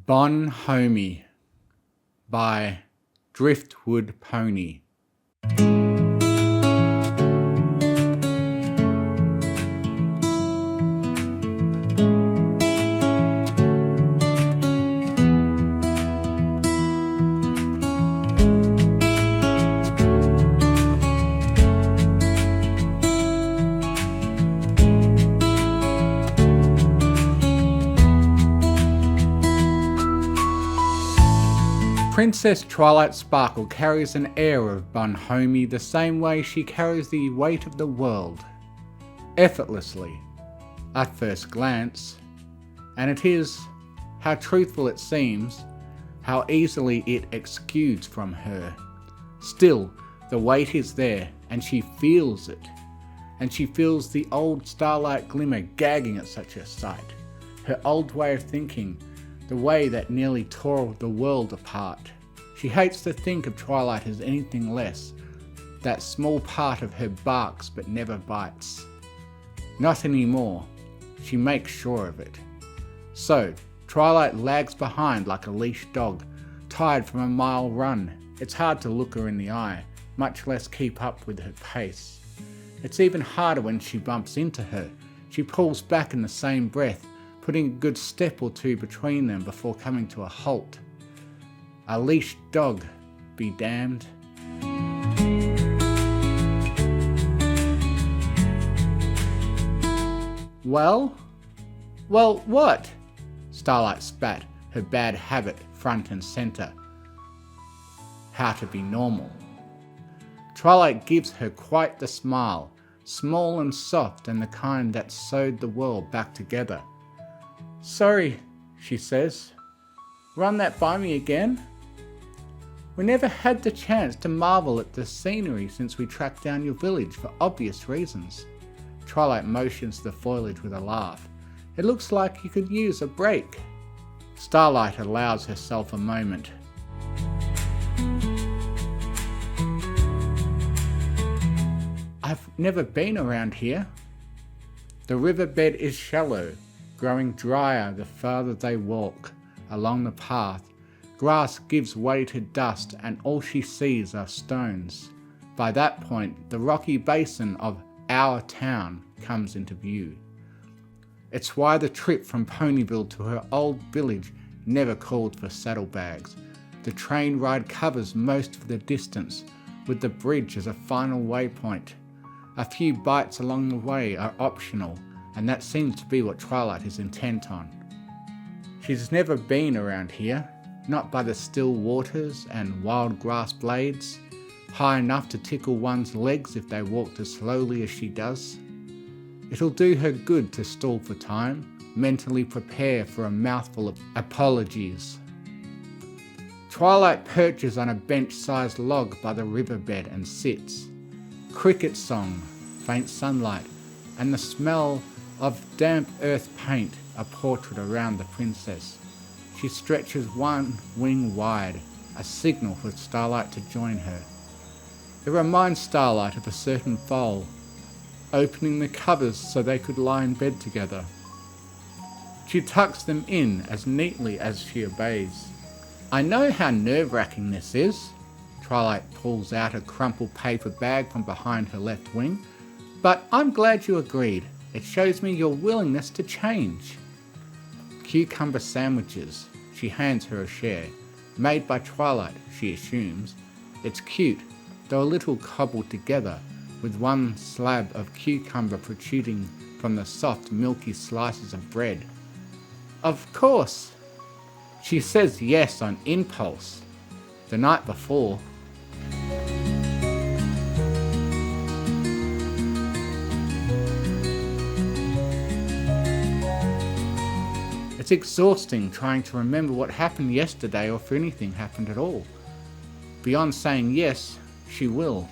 Bonhomie by Driftwood Pony. Princess Twilight Sparkle carries an air of bonhomie the same way she carries the weight of the world, effortlessly, at first glance, and it is, how truthful it seems, how easily it exudes from her. Still, the weight is there, and she feels it, and she feels the old Starlight Glimmer gagging at such a sight, her old way of thinking, the way that nearly tore the world apart. She hates to think of Twilight as anything less. That small part of her barks but never bites. Not anymore. She makes sure of it. So, Twilight lags behind like a leashed dog, tired from a mile run. It's hard to look her in the eye, much less keep up with her pace. It's even harder when she bumps into her. She pulls back in the same breath, putting a good step or two between them before coming to a halt. A leashed dog, be damned. Well, what? Starlight spat, her bad habit front and centre. How to be normal. Twilight gives her quite the smile, small and soft and the kind that sewed the world back together. Sorry, she says. Run that by me again? We never had the chance to marvel at the scenery since we tracked down your village for obvious reasons. Twilight motions the foliage with a laugh. It looks like you could use a break. Starlight allows herself a moment. I've never been around here. The riverbed is shallow, growing drier the farther they walk along the path. Grass gives way to dust and all she sees are stones. By that point, the rocky basin of our town comes into view. It's why the trip from Ponyville to her old village never called for saddlebags. The train ride covers most of the distance, with the bridge as a final waypoint. A few bites along the way are optional, and that seems to be what Twilight is intent on. She's never been around here, not by the still waters and wild grass blades, high enough to tickle one's legs if they walked as slowly as she does. It'll do her good to stall for time, mentally prepare for a mouthful of apologies. Twilight perches on a bench-sized log by the riverbed and sits. Cricket song, faint sunlight, and the smell of damp earth paint a portrait around the princess. She stretches one wing wide, a signal for Starlight to join her. It reminds Starlight of a certain foal, opening the covers so they could lie in bed together. She tucks them in as neatly as she obeys. I know how nerve-wracking this is. Twilight pulls out a crumpled paper bag from behind her left wing, but I'm glad you agreed. It shows me your willingness to change. Cucumber sandwiches. She hands her a share. Made by Twilight, she assumes. It's cute, though a little cobbled together, with one slab of cucumber protruding from the soft, milky slices of bread. Of course. She says yes on impulse. The night before. It's exhausting trying to remember what happened yesterday or if anything happened at all. Beyond saying yes, she will.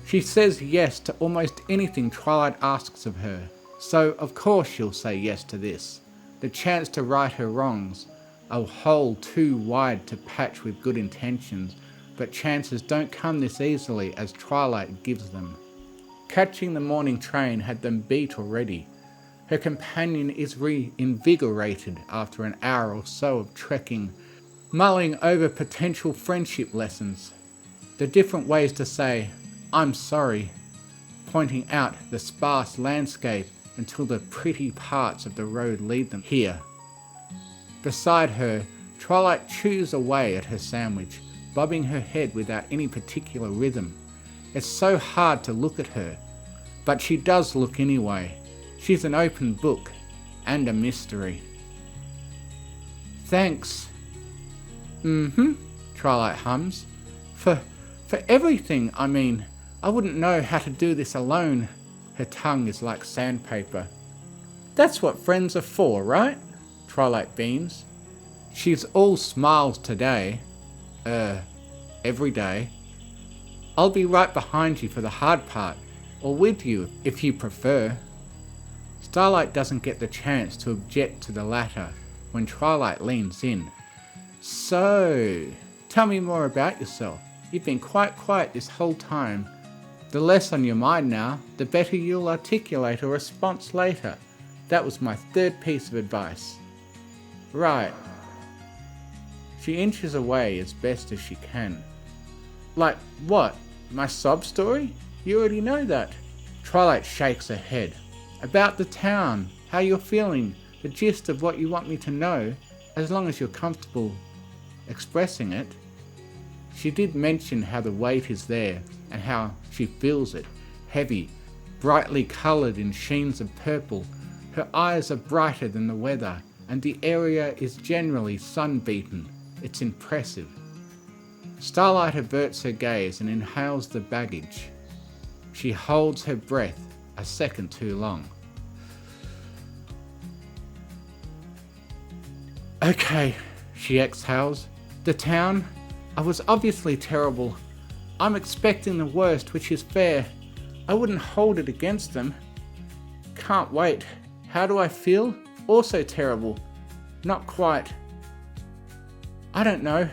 She says yes to almost anything Twilight asks of her, so of course she'll say yes to this. The chance to right her wrongs, a hole too wide to patch with good intentions, but chances don't come this easily as Twilight gives them. Catching the morning train had them beat already. Her companion is reinvigorated after an hour or so of trekking, mulling over potential friendship lessons, the different ways to say, "I'm sorry," pointing out the sparse landscape until the pretty parts of the road lead them here. Beside her, Twilight chews away at her sandwich, bobbing her head without any particular rhythm. It's so hard to look at her, but she does look anyway. She's an open book and a mystery. "Thanks." Twilight hums. For everything, I mean. I wouldn't know how to do this alone." Her tongue is like sandpaper. "That's what friends are for, right?" Twilight beams. She's all smiles today. Every day. "I'll be right behind you for the hard part, or with you if you prefer." Starlight doesn't get the chance to object to the latter when Twilight leans in. "So, tell me more about yourself. You've been quite quiet this whole time. The less on your mind now, the better you'll articulate a response later. That was my third piece of advice." "Right." She inches away as best as she can. "Like what? My sob story? You already know that." Twilight shakes her head. "About the town, how you're feeling, the gist of what you want me to know, as long as you're comfortable expressing it." She did mention how the weight is there and how she feels it, heavy, brightly coloured in sheens of purple. Her eyes are brighter than the weather, and the area is generally sun-beaten. It's impressive. Starlight averts her gaze and inhales the baggage. She holds her breath a second too long. "Okay," she exhales. "The town? I was obviously terrible. I'm expecting the worst, which is fair. I wouldn't hold it against them. Can't wait. How do I feel? Also terrible. Not quite. I don't know.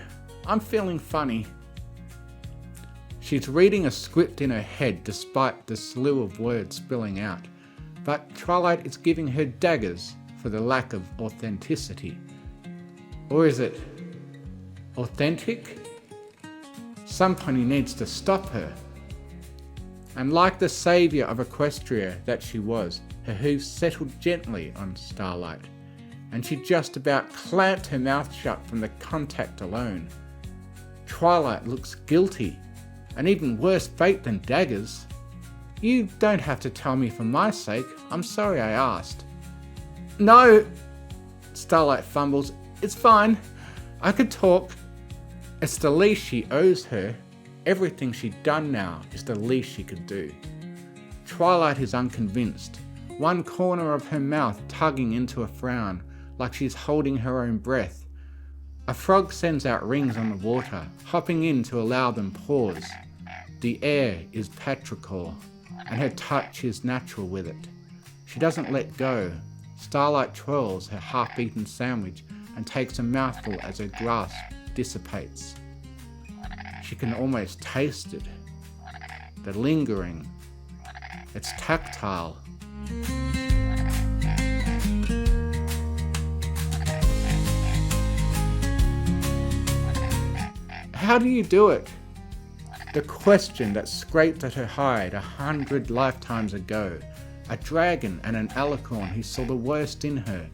I'm feeling funny." She's reading a script in her head despite the slew of words spilling out, but Twilight is giving her daggers for the lack of authenticity. Or is it authentic? Somebody needs to stop her. And like the saviour of Equestria that she was, her hooves settled gently on Starlight, and she just about clamped her mouth shut from the contact alone. Twilight looks guilty, an even worse fate than daggers. "You don't have to tell me for my sake. I'm sorry I asked." "No," Starlight fumbles. "It's fine. I could talk." It's the least she owes her. Everything she'd done now is the least she could do. Twilight is unconvinced, one corner of her mouth tugging into a frown, like she's holding her own breath. A frog sends out rings on the water, hopping in to allow them pause. The air is petrichor, and her touch is natural with it. She doesn't let go. Starlight twirls her half-eaten sandwich and takes a mouthful as her grasp dissipates. She can almost taste it. The lingering. It's tactile. How do you do it? The question that scraped at her hide 100 lifetimes ago. A dragon and an alicorn who saw the worst in her,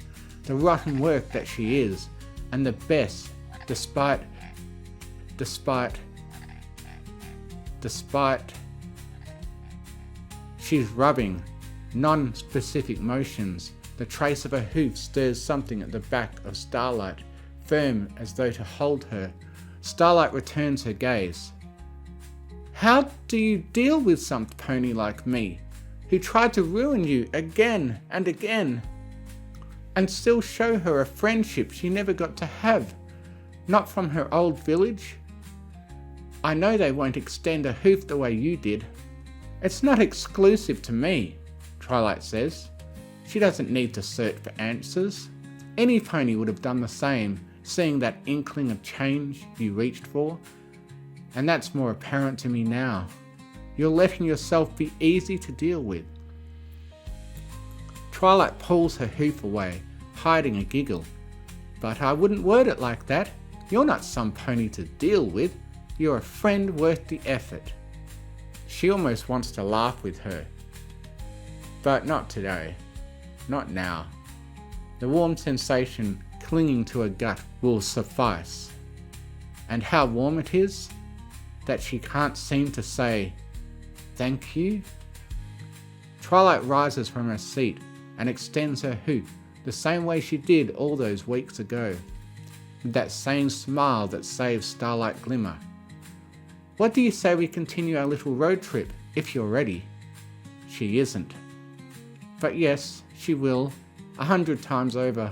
the rotten work that she is, and the best, despite. She's rubbing, non-specific motions. The trace of a hoof stirs something at the back of Starlight, firm as though to hold her. Starlight returns her gaze. How do you deal with some pony like me, who tried to ruin you again and again, and still show her a friendship she never got to have, not from her old village? I know they won't extend a hoof the way you did. It's not exclusive to me, Twilight says. She doesn't need to search for answers. Any pony would have done the same, seeing that inkling of change you reached for. And that's more apparent to me now. You're letting yourself be easy to deal with. Twilight pulls her hoof away, hiding a giggle. But I wouldn't word it like that. You're not some pony to deal with. You're a friend worth the effort. She almost wants to laugh with her. But not today. Not now. The warm sensation clinging to her gut will suffice. And how warm it is that she can't seem to say, "Thank you." Twilight rises from her seat and extends her hoof the same way she did all those weeks ago, with that same smile that saved Starlight Glimmer. "What do you say we continue our little road trip, if you're ready?" She isn't. But yes, she will, 100 times over.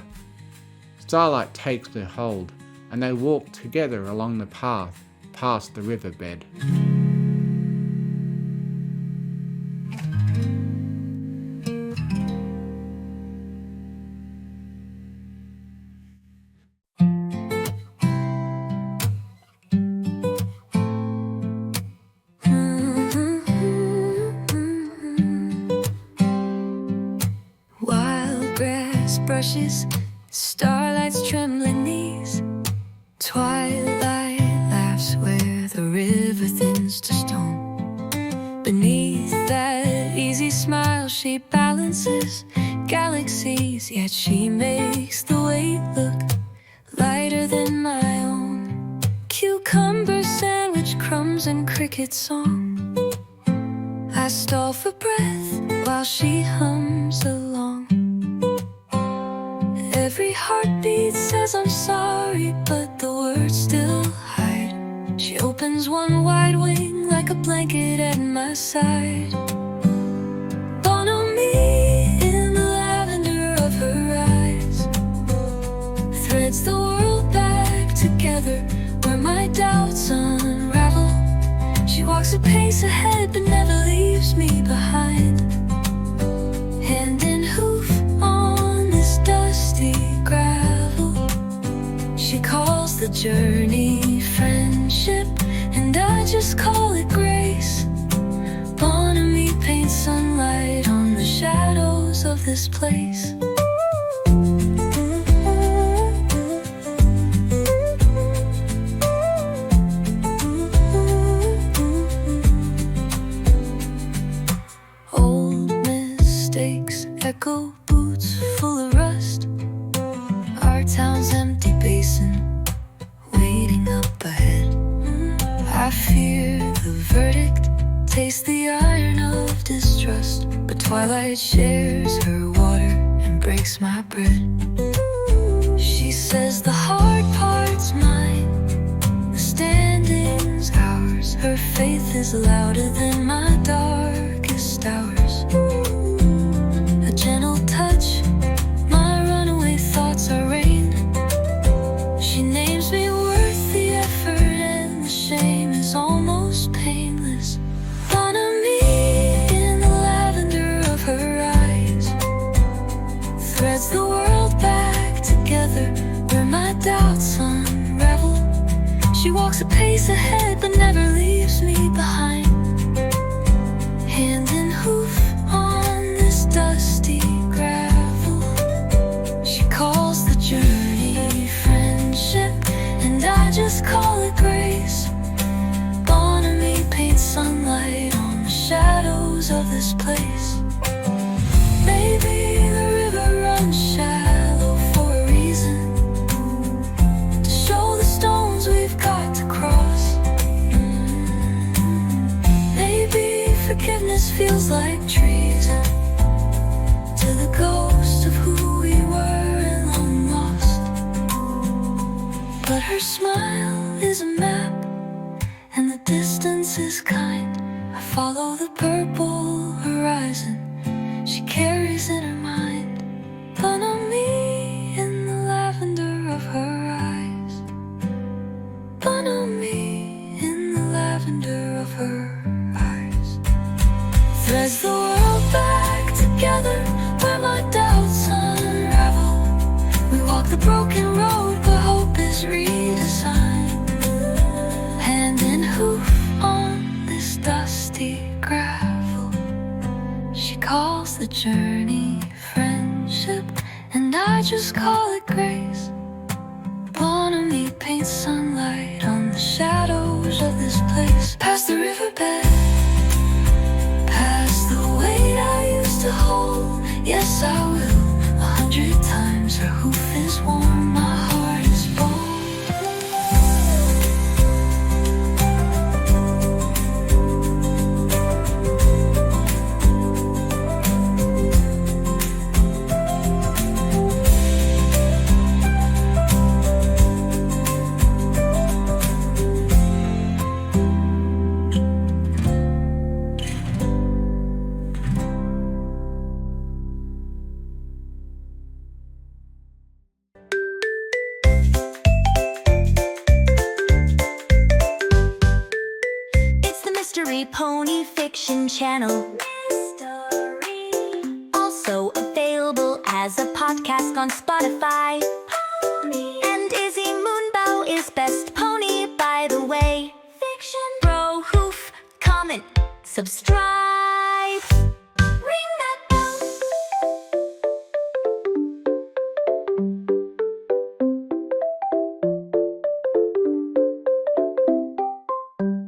Starlight takes her hold, and they walk together along the path past the riverbed. Wild grass brushes Starlight's trembling knees. Twilight laughs where the river thins to stone. Beneath that easy smile she balances galaxies, yet she makes the weight look lighter than my own. Cucumber sandwich, crumbs and cricket song. I stall for breath while she hums along. Every heartbeat says I'm sorry, but the words still hide. She opens one wide wing like a blanket at my side. Bonhomie in the lavender of her eyes threads the world back together where my doubts unravel. She walks a pace ahead but never leaves me behind. Hand in hoof on this dusty gravel. She calls the journey friendship, and I just call it grace. Bonhomie paints sunlight on the shadows of this place. Old mistakes echo boots full of rust. Our town's empty basin waiting up ahead. I fear the verdict, taste the iron of distrust. But Twilight shares her water and breaks my bread. She says the hard part's mine, the standing's ours. Her faith is louder than my darkest hours. A gentle touch, my runaway thoughts are rain. She names me worth the effort, and the shame is almost painless. Bonhomie in the lavender of her eyes threads the world back together where my doubts unravel. She walks a pace ahead but never leaves me behind. Hand in hoof on this dusty gravel. She calls the journey friendship, and I just call it grace. Bonhomie paints sunlight on the shadows of this place. Maybe the river runs shallow for a reason, to show the stones we've got to cross. Maybe forgiveness feels like treason to the ghost of who we were and long lost. But her smile is a map, and the distance is kind. I follow the purple horizon she carries in her mind. Bonhomie in the lavender of her eyes. Bonhomie in the lavender of her eyes threads the world back together where my doubts unravel. We walk the broken road where hope is redesigned. Hand in hoof on this dusty gravel. She calls the journey friend. just call it grace. Bonhomie paints sunlight on the shadows of this place. Past the riverbed, past the weight I used to hold. Yes, I will, 100 times. Her hoof is warm, my heart is bold. Pony Fiction channel. Mystery. Also available as a podcast on Spotify. Pony. And Izzy Moonbow is best pony, by the way. Fiction. Bro, hoof, comment, subscribe.